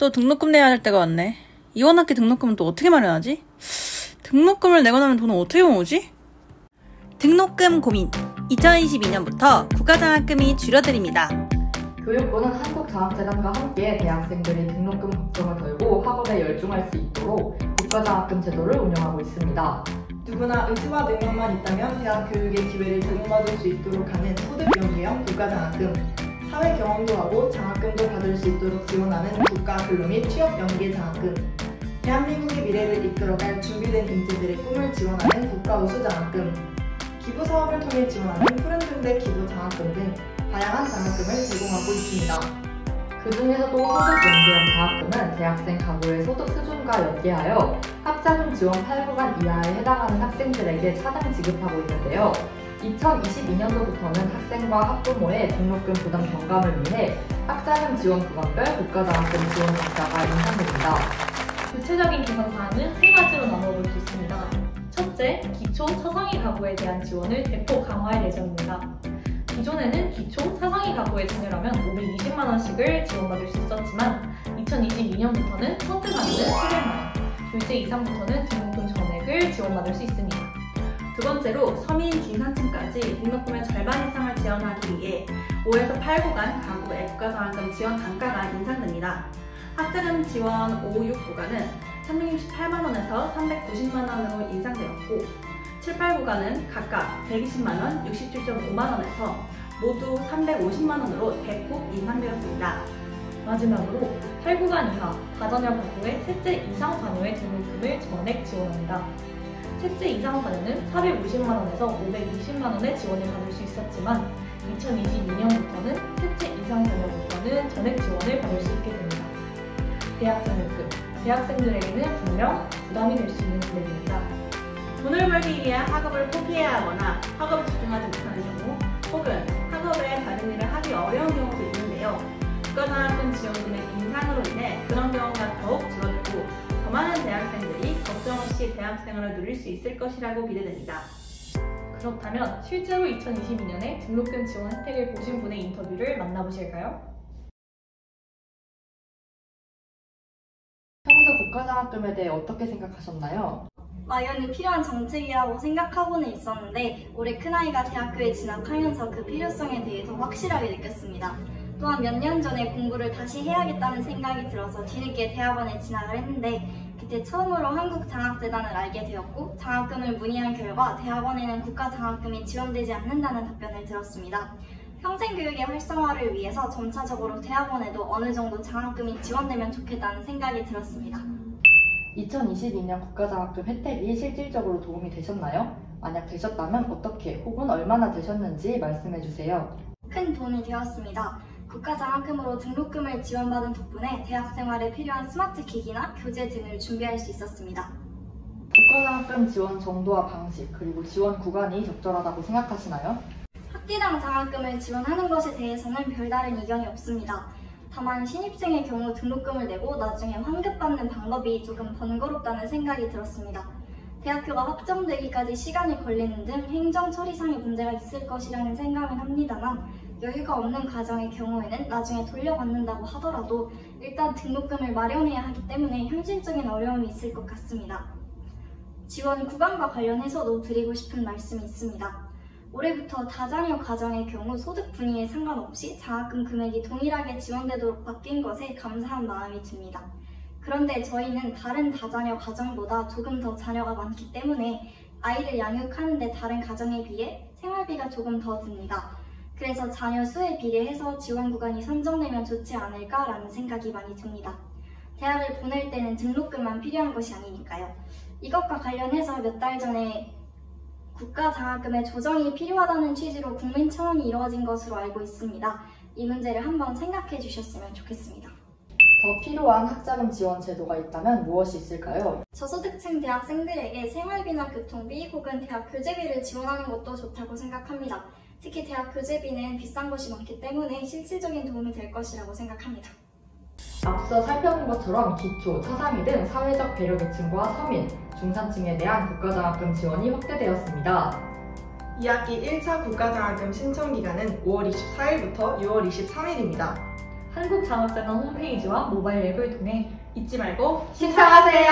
또 등록금 내야 할 때가 왔네. 이번 학기 등록금은 또 어떻게 마련하지? 등록금을 내고 나면 돈은 어떻게 모으지? 등록금 고민! 2022년부터 국가장학금이 줄여드립니다. 교육부는 한국장학재단과 함께 대학생들이 등록금 걱정을 덜고 학업에 열중할 수 있도록 국가장학금 제도를 운영하고 있습니다. 누구나 의지와 능력만 있다면 대학 교육의 기회를 제공받을 수 있도록 하는 소득연계형 국가장학금, 사회 경험도 하고 장학금도 받을 수 있도록 지원하는 국가 근로 및 취업 연계 장학금, 대한민국의 미래를 이끌어갈 준비된 인재들의 꿈을 지원하는 국가 우수 장학금, 기부 사업을 통해 지원하는 푸른등대 기부 장학금 등 다양한 장학금을 제공하고 있습니다. 그 중에서도 소득연계형 장학금은 대학생 가구의 소득 수준과 연계하여 학자금 지원 8구간 이하에 해당하는 학생들에게 차등 지급하고 있는데요. 2022년도부터는 학생과 학부모의 등록금 부담 경감을 위해 학자금 지원 구간별 국가장학금 지원 단가가 인상됩니다. 구체적인 계산 사항은 세 가지로 나눠볼 수 있습니다. 첫째, 기초 차상위 가구에 대한 지원을 대폭 강화할 예정입니다. 기존에는 기초 차상위 가구의 자녀라면 520만원씩을 지원받을 수 있었지만 2022년부터는 선택 가구는 700만원, 둘째 이상부터는 등록금 전액을 지원받을 수 있습니다. 두 번째로 서민 중산층까지 등록금의 절반 이상을 지원하기 위해 5에서 8구간 가구의 국가장학금 지원 단가가 인상됩니다. 학자금 지원 5, 6구간은 368만원에서 390만원으로 인상되었고 7, 8구간은 각각 120만원, 67.5만원에서 모두 350만원으로 대폭 인상되었습니다. 마지막으로 8구간 이하 다자녀 가구의 셋째 이상 자녀의 등록금을 전액 지원합니다. 셋째 이상 자녀는 450만원에서 520만원의 지원을 받을 수 있었지만 2022년부터는 셋째 이상 자녀부터는 전액 지원을 받을 수 있게 됩니다. 대학 등록금, 대학생들에게는 분명 부담이 될 수 있는 금액입니다. 돈을 벌기 위해 학업을 포기해야 하거나 학업에 집중하지 못하는 경우 혹은 학업 외에 다른 일을 하기 어려운 경우도 있는데요. 국가장학금 지원금의 인상으로 인해 그런 경우가 더욱 줄어들고 더 많은 대학생들이 걱정 없이 대학생활을 누릴 수 있을 것이라고 기대됩니다. 그렇다면 실제로 2022년에 등록금 지원 혜택을 보신 분의 인터뷰를 만나보실까요? 평소 국가장학금에 대해 어떻게 생각하셨나요? 막연히 필요한 정책이라고 생각하고는 있었는데 올해 큰아이가 대학교에 진학하면서 그 필요성에 대해 더 확실하게 느꼈습니다. 또한 몇 년 전에 공부를 다시 해야겠다는 생각이 들어서 뒤늦게 대학원에 진학을 했는데 그때 처음으로 한국장학재단을 알게 되었고 장학금을 문의한 결과 대학원에는 국가장학금이 지원되지 않는다는 답변을 들었습니다. 평생교육의 활성화를 위해서 점차적으로 대학원에도 어느 정도 장학금이 지원되면 좋겠다는 생각이 들었습니다. 2022년 국가장학금 혜택이 실질적으로 도움이 되셨나요? 만약 되셨다면 어떻게 혹은 얼마나 되셨는지 말씀해주세요. 큰 도움이 되었습니다. 국가장학금으로 등록금을 지원받은 덕분에 대학생활에 필요한 스마트 기기나 교재 등을 준비할 수 있었습니다. 국가장학금 지원 정도와 방식, 그리고 지원 구간이 적절하다고 생각하시나요? 학기당 장학금을 지원하는 것에 대해서는 별다른 이견이 없습니다. 다만 신입생의 경우 등록금을 내고 나중에 환급받는 방법이 조금 번거롭다는 생각이 들었습니다. 대학교가 확정되기까지 시간이 걸리는 등 행정 처리상의 문제가 있을 것이라는 생각은 합니다만 여유가 없는 가정의 경우에는 나중에 돌려받는다고 하더라도 일단 등록금을 마련해야 하기 때문에 현실적인 어려움이 있을 것 같습니다. 지원 구간과 관련해서도 드리고 싶은 말씀이 있습니다. 올해부터 다자녀 가정의 경우 소득 분위에 상관없이 장학금 금액이 동일하게 지원되도록 바뀐 것에 감사한 마음이 듭니다. 그런데 저희는 다른 다자녀 가정보다 조금 더 자녀가 많기 때문에 아이를 양육하는 데 다른 가정에 비해 생활비가 조금 더 듭니다. 그래서 자녀 수에 비례해서 지원 구간이 선정되면 좋지 않을까라는 생각이 많이 듭니다. 대학을 보낼 때는 등록금만 필요한 것이 아니니까요. 이것과 관련해서 몇 달 전에 국가장학금의 조정이 필요하다는 취지로 국민청원이 이루어진 것으로 알고 있습니다. 이 문제를 한번 생각해 주셨으면 좋겠습니다. 더 필요한 학자금 지원 제도가 있다면 무엇이 있을까요? 저소득층 대학생들에게 생활비나 교통비 혹은 대학 교재비를 지원하는 것도 좋다고 생각합니다. 특히 대학 교재비는 비싼 것이 많기 때문에 실질적인 도움이 될 것이라고 생각합니다. 앞서 살펴본 것처럼 기초, 차상위 등 사회적 배려계층과 서민, 중산층에 대한 국가장학금 지원이 확대되었습니다. 2학기 1차 국가장학금 신청 기간은 5월 24일부터 6월 23일입니다. 한국장학재단 홈페이지와 모바일 앱을 통해 잊지 말고 신청하세요.